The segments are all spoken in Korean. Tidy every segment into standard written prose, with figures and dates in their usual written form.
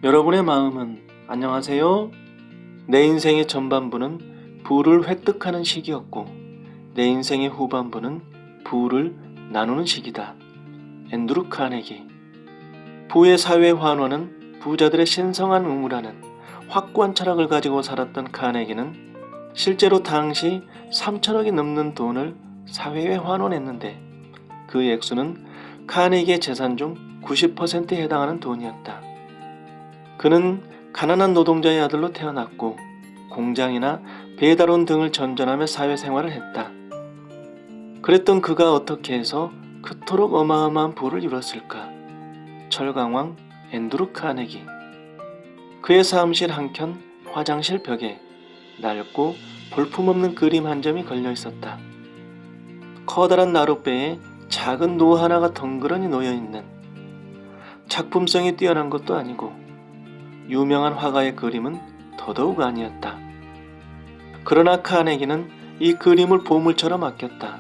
여러분의 마음은 안녕하세요? 내 인생의 전반부는 부를 획득하는 시기였고 내 인생의 후반부는 부를 나누는 시기다. 앤드루 카네기. 부의 사회 환원은 부자들의 신성한 의무라는 확고한 철학을 가지고 살았던 카네기는 실제로 당시 3천억이 넘는 돈을 사회에 환원했는데 그 액수는 카네기의 재산 중 90%에 해당하는 돈이었다. 그는 가난한 노동자의 아들로 태어났고 공장이나 배달원 등을 전전하며 사회생활을 했다. 그랬던 그가 어떻게 해서 그토록 어마어마한 부를 이뤘을까? 철강왕 앤드루 카네기. 그의 사무실 한켠 화장실 벽에 낡고 볼품없는 그림 한 점이 걸려 있었다. 커다란 나룻배에 작은 노 하나가 덩그러니 놓여있는. 작품성이 뛰어난 것도 아니고 유명한 화가의 그림은 더더욱 아니었다. 그러나 카네기는 이 그림을 보물처럼 아꼈다.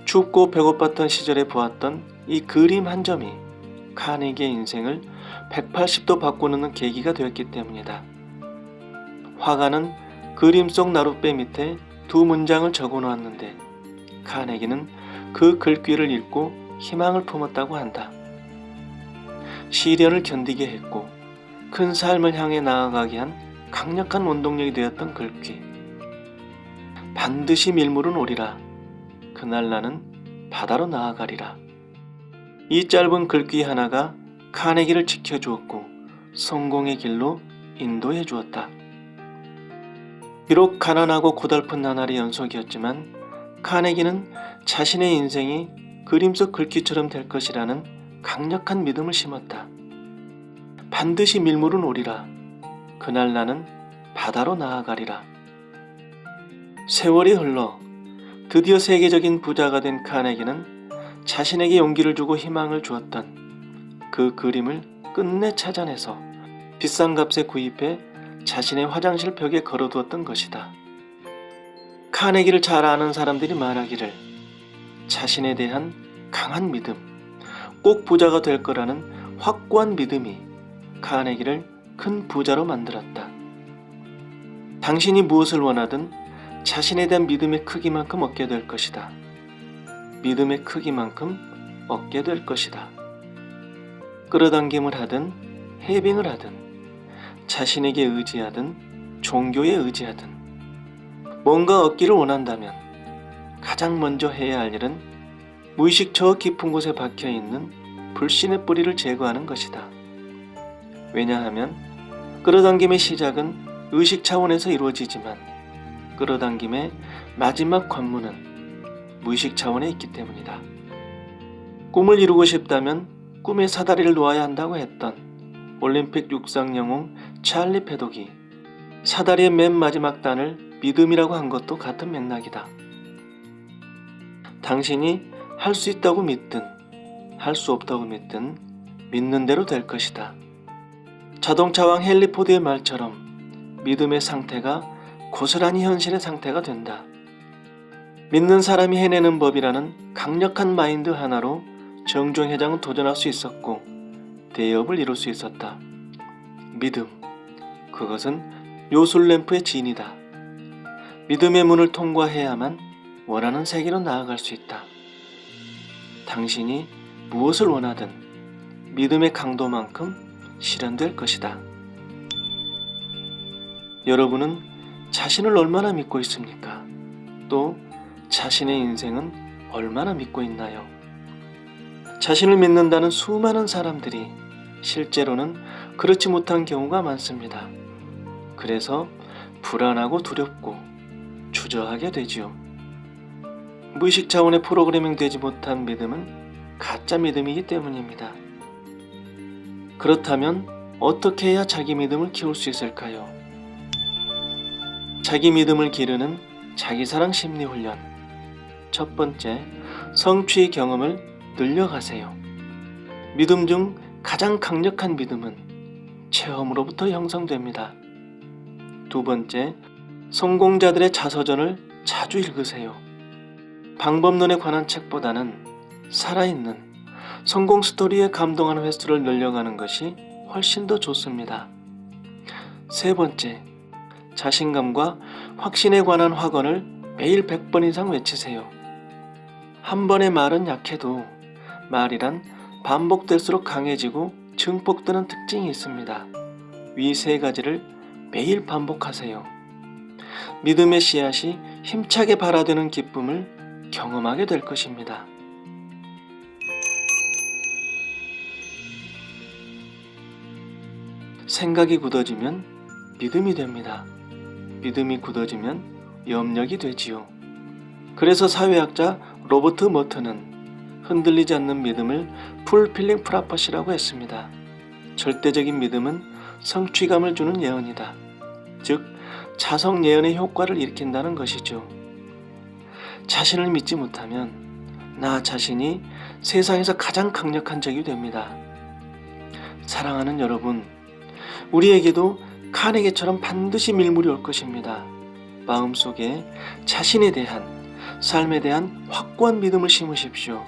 춥고 배고팠던 시절에 보았던 이 그림 한 점이 카네기의 인생을 180도 바꾸는 계기가 되었기 때문이다. 화가는 그림 속 나룻배 밑에 두 문장을 적어 놓았는데 카네기는 그 글귀를 읽고 희망을 품었다고 한다. 시련을 견디게 했고 큰 삶을 향해 나아가게 한 강력한 원동력이 되었던 글귀. 반드시 밀물은 오리라. 그날 나는 바다로 나아가리라. 이 짧은 글귀 하나가 카네기를 지켜주었고 성공의 길로 인도해 주었다. 비록 가난하고 고달픈 나날의 연속이었지만 카네기는 자신의 인생이 그림 속 글귀처럼 될 것이라는 강력한 믿음을 심었다. 반드시 밀물은 오리라. 그날 나는 바다로 나아가리라. 세월이 흘러 드디어 세계적인 부자가 된 카네기는 자신에게 용기를 주고 희망을 주었던 그 그림을 끝내 찾아내서 비싼 값에 구입해 자신의 화장실 벽에 걸어두었던 것이다. 카네기를 잘 아는 사람들이 말하기를 자신에 대한 강한 믿음, 꼭 부자가 될 거라는 확고한 믿음이 카네기를 큰 부자로 만들었다. 당신이 무엇을 원하든 자신에 대한 믿음의 크기만큼 얻게 될 것이다. 믿음의 크기만큼 얻게 될 것이다. 끌어당김을 하든 해빙을 하든 자신에게 의지하든 종교에 의지하든 뭔가 얻기를 원한다면 가장 먼저 해야 할 일은 무의식 저 깊은 곳에 박혀있는 불신의 뿌리를 제거하는 것이다. 왜냐하면 끌어당김의 시작은 의식 차원에서 이루어지지만 끌어당김의 마지막 관문은 무의식 차원에 있기 때문이다. 꿈을 이루고 싶다면 꿈의 사다리를 놓아야 한다고 했던 올림픽 육상 영웅 찰리 패독이 사다리의 맨 마지막 단을 믿음이라고 한 것도 같은 맥락이다. 당신이 할 수 있다고 믿든 할 수 없다고 믿든 믿는 대로 될 것이다. 자동차왕 헨리 포드의 말처럼 믿음의 상태가 고스란히 현실의 상태가 된다. 믿는 사람이 해내는 법이라는 강력한 마인드 하나로 정종 회장은 도전할 수 있었고 대업을 이룰 수 있었다. 믿음, 그것은 요술램프의 진이다. 믿음의 문을 통과해야만 원하는 세계로 나아갈 수 있다. 당신이 무엇을 원하든 믿음의 강도만큼 실현될 것이다. 여러분은 자신을 얼마나 믿고 있습니까? 또 자신의 인생은 얼마나 믿고 있나요? 자신을 믿는다는 수많은 사람들이 실제로는 그렇지 못한 경우가 많습니다. 그래서 불안하고 두렵고 주저하게 되지요. 무의식 차원의 프로그래밍 되지 못한 믿음은 가짜 믿음이기 때문입니다. 그렇다면 어떻게 해야 자기 믿음을 키울 수 있을까요? 자기 믿음을 기르는 자기사랑 심리훈련. 첫 번째, 성취 경험을 늘려가세요. 믿음 중 가장 강력한 믿음은 체험으로부터 형성됩니다. 두 번째, 성공자들의 자서전을 자주 읽으세요. 방법론에 관한 책보다는 살아있는 성공 스토리에 감동하는 횟수를 늘려가는 것이 훨씬 더 좋습니다. 세 번째, 자신감과 확신에 관한 확언을 매일 100번 이상 외치세요. 한 번의 말은 약해도 말이란 반복될수록 강해지고 증폭되는 특징이 있습니다. 위 세 가지를 매일 반복하세요. 믿음의 씨앗이 힘차게 발아드는 기쁨을 경험하게 될 것입니다. 생각이 굳어지면 믿음이 됩니다. 믿음이 굳어지면 염력이 되지요. 그래서 사회학자 로버트 머튼은 흔들리지 않는 믿음을 풀필링 프라퍼시라고 했습니다. 절대적인 믿음은 성취감을 주는 예언이다. 즉, 자성 예언의 효과를 일으킨다는 것이죠. 자신을 믿지 못하면 나 자신이 세상에서 가장 강력한 적이 됩니다. 사랑하는 여러분, 우리에게도 카네기처럼 반드시 밀물이 올 것입니다. 마음속에 자신에 대한, 삶에 대한 확고한 믿음을 심으십시오.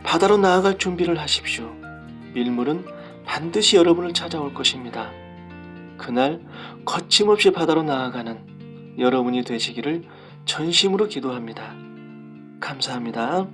바다로 나아갈 준비를 하십시오. 밀물은 반드시 여러분을 찾아올 것입니다. 그날 거침없이 바다로 나아가는 여러분이 되시기를 전심으로 기도합니다. 감사합니다.